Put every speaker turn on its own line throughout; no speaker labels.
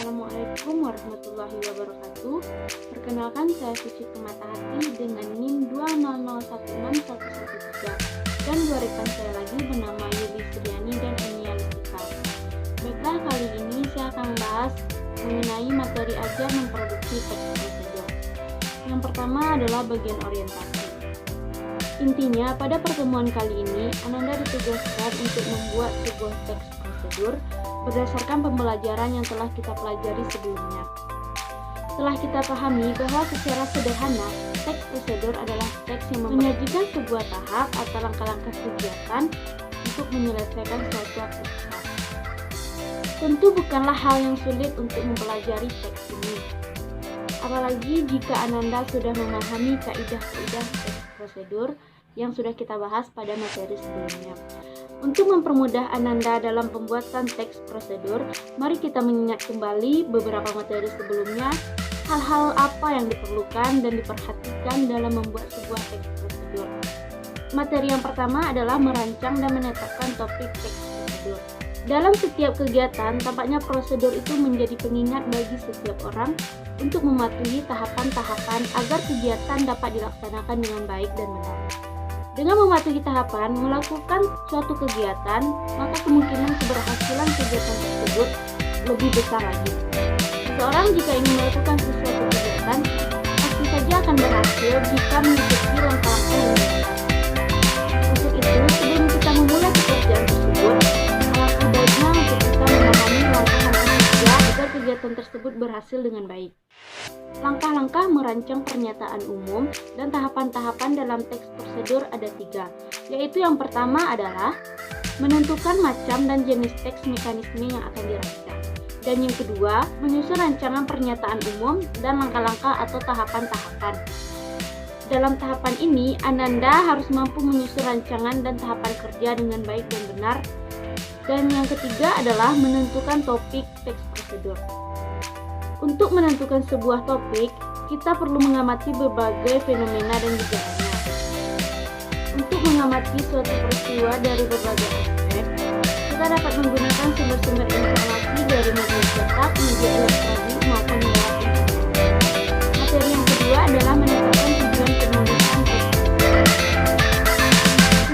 Assalamualaikum warahmatullahi wabarakatuh. Perkenalkan, saya Suci Pematahati dengan NIM 200161113 dan dua rekan saya lagi bernama Yuli Suryani dan Enia Lutika. Baiklah, kali ini saya akan membahas mengenai materi ajar memproduksi teks prosedur. Yang pertama adalah bagian orientasi. Intinya, pada pertemuan kali ini Ananda ditugaskan untuk membuat sebuah teks prosedur berdasarkan pembelajaran yang telah kita pelajari sebelumnya. Setelah kita pahami bahwa secara sederhana, teks prosedur adalah teks yang menyajikan sebuah tahap atau langkah-langkah kegiatan untuk menyelesaikan suatu aktivitas. Tentu bukanlah hal yang sulit untuk mempelajari teks ini. Apalagi jika Ananda sudah memahami kaidah-kaidah teks prosedur yang sudah kita bahas pada materi sebelumnya. Untuk mempermudah Ananda dalam pembuatan teks prosedur, mari kita mengingat kembali beberapa materi sebelumnya, hal-hal apa yang diperlukan dan diperhatikan dalam membuat sebuah teks prosedur. Materi yang pertama adalah merancang dan menetapkan topik teks prosedur. Dalam setiap kegiatan, tampaknya prosedur itu menjadi pengingat bagi setiap orang untuk mematuhi tahapan-tahapan agar kegiatan dapat dilaksanakan dengan baik dan benar. Dengan mematuhi tahapan melakukan suatu kegiatan, maka kemungkinan keberhasilan kegiatan tersebut lebih besar lagi. Seseorang jika ingin melakukan sesuatu kegiatan, pasti saja akan berhasil jika mengikuti langkah-langkah yang benar. Untuk itu, sebelum kita memulai pekerjaan tersebut, alangkah baiknya untuk kita memahami langkah-langkah kerja agar kegiatan tersebut berhasil dengan baik. Langkah-langkah merancang pernyataan umum dan tahapan-tahapan dalam teks prosedur ada 3, yaitu yang pertama adalah menentukan macam dan jenis teks mekanisme yang akan dirancang, dan yang kedua menyusun rancangan pernyataan umum dan langkah-langkah atau tahapan-tahapan. Dalam tahapan ini, Ananda harus mampu menyusun rancangan dan tahapan kerja dengan baik dan benar. Dan yang ketiga adalah menentukan topik teks prosedur. Untuk menentukan sebuah topik, kita perlu mengamati berbagai fenomena dan gejalanya. Untuk mengamati suatu peristiwa dari berbagai aspek, kita dapat menggunakan sumber-sumber informasi dari media cetak, media elektronik maupun lewat internet. Materi yang kedua adalah menetapkan tujuan penulisan teks.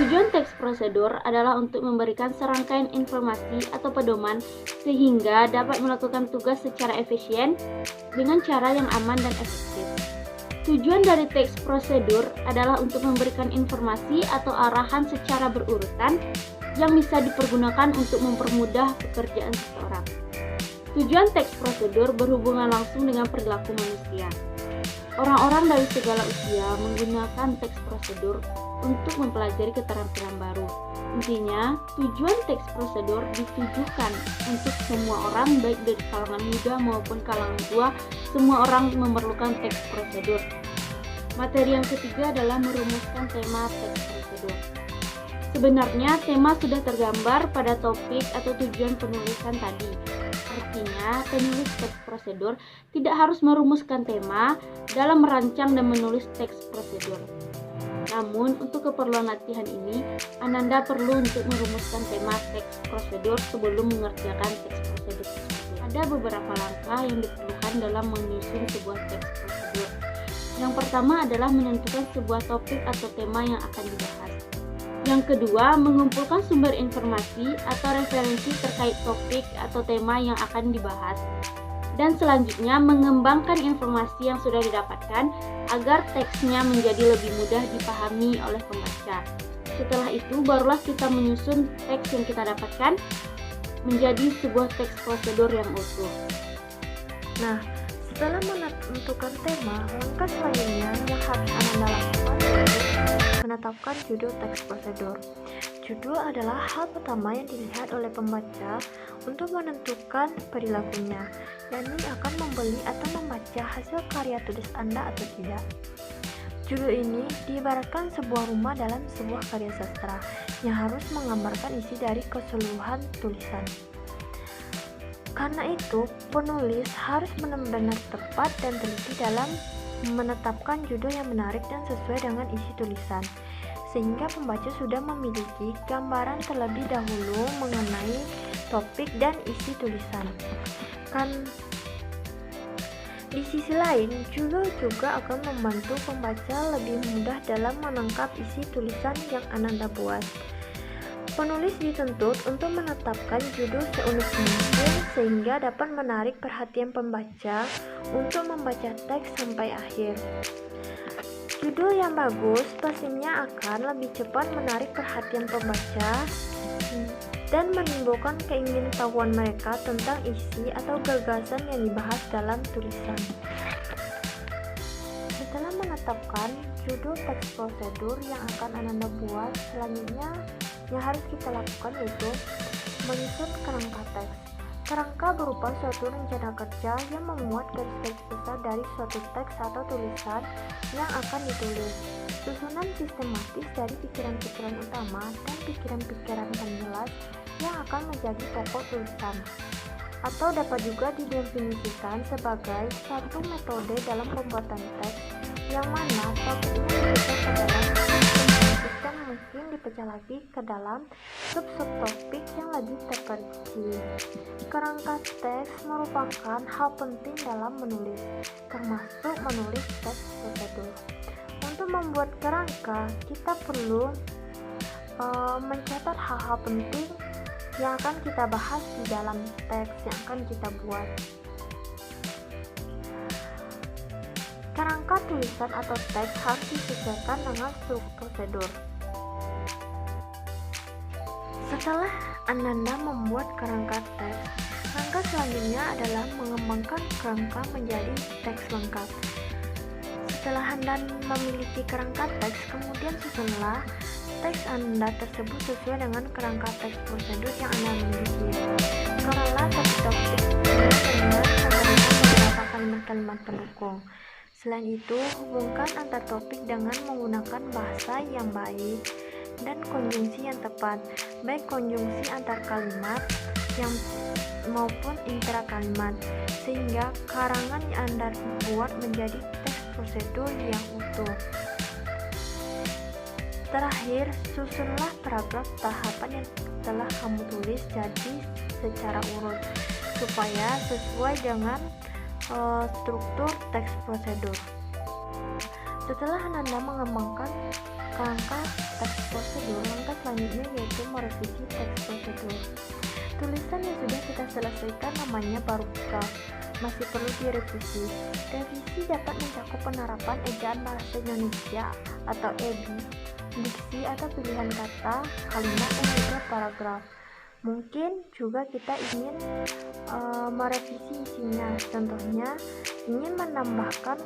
Tujuan teks prosedur adalah untuk memberikan serangkaian informasi atau pedoman sehingga dapat melakukan tugas secara efisien dengan cara yang aman dan efektif. Tujuan dari teks prosedur adalah untuk memberikan informasi atau arahan secara berurutan yang bisa dipergunakan untuk mempermudah pekerjaan seseorang. Tujuan teks prosedur berhubungan langsung dengan perilaku manusia. Orang-orang dari segala usia menggunakan teks prosedur untuk mempelajari keterampilan baru. Intinya, tujuan teks prosedur ditujukan untuk semua orang, baik dari kalangan muda maupun kalangan tua. Semua orang memerlukan teks prosedur. Materi yang ketiga adalah merumuskan tema teks prosedur. Sebenarnya, tema sudah tergambar pada topik atau tujuan penulisan tadi. Artinya, penulis teks prosedur tidak harus merumuskan tema dalam merancang dan menulis teks prosedur. Namun, untuk keperluan latihan ini, Ananda perlu untuk merumuskan tema teks prosedur sebelum mengerjakan teks prosedur tersebut. Ada beberapa langkah yang diperlukan dalam menyusun sebuah teks prosedur. Yang pertama adalah menentukan sebuah topik atau tema yang akan dibahas. Yang kedua, mengumpulkan sumber informasi atau referensi terkait topik atau tema yang akan dibahas. Dan selanjutnya, mengembangkan informasi yang sudah didapatkan agar teksnya menjadi lebih mudah dipahami oleh pembaca. Setelah itu, barulah kita menyusun teks yang kita dapatkan menjadi sebuah teks prosedur yang utuh.
Nah, setelah menentukan tema, langkah selanjutnya yang harus Anda lakukan yaitu menetapkan judul teks prosedur. Judul adalah hal pertama yang dilihat oleh pembaca untuk menentukan perilakunya, yakni akan membeli atau membaca hasil karya tulis Anda atau tidak. Judul ini diibaratkan sebuah rumah dalam sebuah karya sastra yang harus menggambarkan isi dari keseluruhan tulisan. Karena itu, penulis harus benar-benar tepat dan teliti dalam menetapkan judul yang menarik dan sesuai dengan isi tulisan, sehingga pembaca sudah memiliki gambaran terlebih dahulu mengenai topik dan isi tulisan. Di sisi lain, judul juga akan membantu pembaca lebih mudah dalam menangkap isi tulisan yang Ananda buat. Penulis dituntut untuk menetapkan judul seunik mungkin sehingga dapat menarik perhatian pembaca untuk membaca teks sampai akhir. Judul yang bagus pastinya akan lebih cepat menarik perhatian pembaca dan menimbulkan keingintahuan mereka tentang isi atau gagasan yang dibahas dalam tulisan. Setelah menetapkan judul teks prosedur yang akan Ananda buat, selanjutnya yang harus kita lakukan yaitu menyusun kerangka teks. Kerangka berupa suatu rencana kerja yang memuat garis-garis besar dari suatu teks atau tulisan yang akan ditulis. Susunan sistematis dari pikiran-pikiran utama dan pikiran-pikiran penjelas yang akan menjadi pokok tulisan. Atau dapat juga didefinisikan sebagai satu metode dalam pembuatan teks yang mana topiknya dipecah ke dalam dan mungkin dipecah lagi ke dalam sub-subtopik yang lebih terperinci. Kerangka teks merupakan hal penting dalam menulis, termasuk menulis teks prosedur. Untuk membuat kerangka, kita perlu mencatat hal-hal penting yang akan kita bahas di dalam teks yang akan kita buat. Kerangka tulisan atau teks harus disesuaikan dengan struktur prosedur. Setelah Ananda membuat kerangka teks, langkah selanjutnya adalah mengembangkan kerangka menjadi teks lengkap. Setelah Anda memiliki kerangka teks, kemudian susunlah teks Anda tersebut sesuai dengan kerangka teks prosedur yang Anda miliki. Kelola topik-topik dengan memberikan beberapa kalimat-kalimat pendukung. Selain itu, hubungkan antar topik dengan menggunakan bahasa yang baik dan konjungsi yang tepat, baik konjungsi antar kalimat yang maupun intra kalimat, sehingga karangan yang Anda buat menjadi teks prosedur yang utuh. Terakhir, susunlah paragraf tahapan yang telah kamu tulis jadi secara urut supaya sesuai dengan struktur teks prosedur. Setelah Anda mengembangkan kerangka teks prosedur, langkah selanjutnya yaitu merevisi teks prosedur. Tulisan yang sudah kita selesaikan namanya paragraf, masih perlu direvisi. Revisi dapat mencakup penerapan ejaan bahasa Indonesia atau EBI, diksi atau pilihan kata, kalimat, dan juga paragraf. Mungkin juga kita ingin merevisi isinya, contohnya ingin menambahkan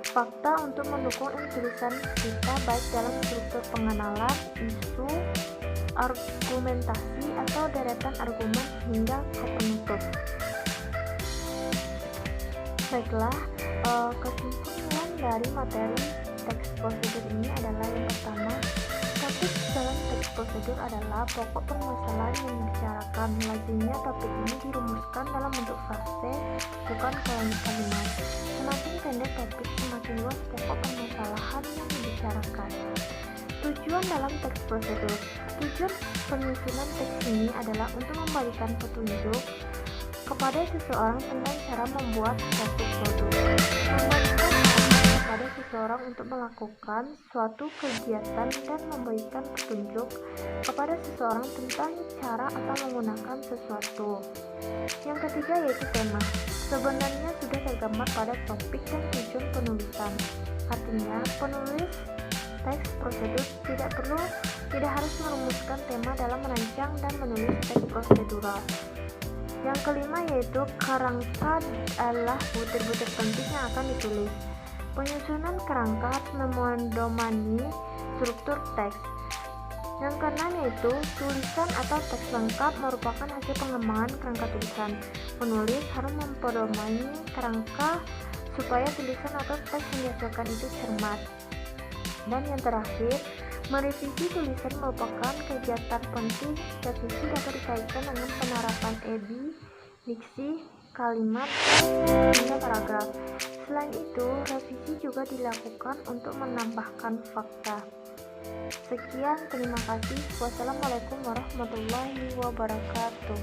fakta untuk mendukung tulisan kita baik dalam struktur pengenalan, isu, argumentasi, atau deretan argumen hingga ke penutup. Baiklah, kesimpulan dari materi teks prosedur ini adalah yang pertama, topik dalam teks prosedur adalah pokok permasalahan yang dibicarakan. Lazimnya topik ini dirumuskan dalam bentuk frase, bukan kalimat. Semakin pendek topik, semakin luas pokok permasalahan yang dibicarakan. Tujuan dalam teks prosedur. Tujuan penyusunan teks ini adalah untuk memberikan petunjuk kepada seseorang tentang cara membuat suatu produk, memberikan arahan kepada seseorang untuk melakukan suatu kegiatan, dan memberikan petunjuk kepada seseorang tentang cara atau menggunakan sesuatu. Yang ketiga yaitu tema. Sebenarnya sudah tergambar pada topik dan tujuan penulisan. Artinya, penulis teks prosedur tidak harus merumuskan tema dalam merancang dan menulis teks prosedural. Yang kelima yaitu kerangka adalah butir-butir penting yang akan ditulis. Penyusunan kerangka harus memedomani struktur teks. Yang keenam yaitu tulisan atau teks lengkap merupakan hasil pengembangan kerangka tulisan. Penulis harus mempedomani kerangka supaya tulisan atau teks yang dihasilkan itu cermat. Dan yang terakhir, merevisi tulisan merupakan kegiatan penting. Revisi dapat dikaitkan dengan penerapan EBI, diksi, kalimat, hingga paragraf. Selain itu, revisi juga dilakukan untuk menambahkan fakta. Sekian, terima kasih. Wassalamualaikum warahmatullahi wabarakatuh.